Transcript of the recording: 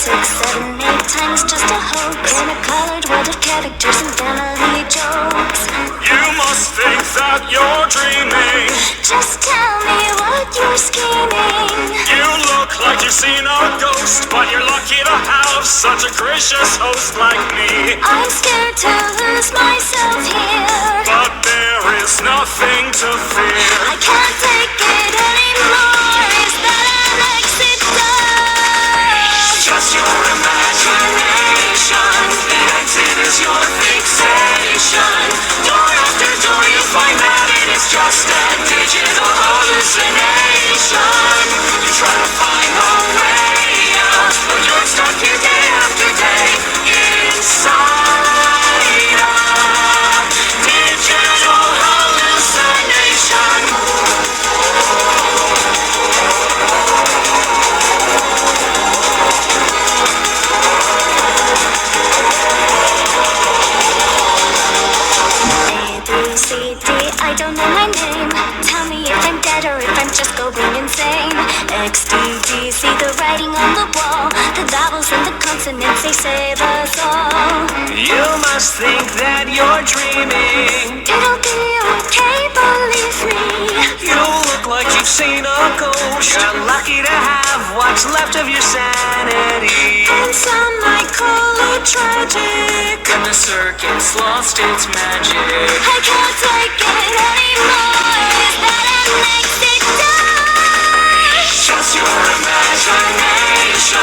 6, 7, 8 times just a hoax in a colored world of characters and family jokes. You must think that you're dreaming. Just tell me what you're scheming. You look like you've seen a ghost, but you're lucky to have such a gracious host like me. I'm scared to lose myself here, But there is nothing to fear. I can't take it anymore. Is that an exit door? Just your imagination. The exit is your fixation. Door after door you find that it is just a digital hallucination. You try to find a way out, but you're stuck here day after day inside a digital hallucination. ABCD, I don't know my name. Tell me if I'm dead or if I'm just going insane. XDD, see the writing on the wall. The vowels and the consonants, they save us all. You must think that you're dreaming. It'll be okay, believe me. You look like you've seen a ghost. You're lucky to have what's left of your sanity. And some might call it tragic. And the circuit's lost its magic. I can't take it anymore. Is that an exit door? Just your imagination.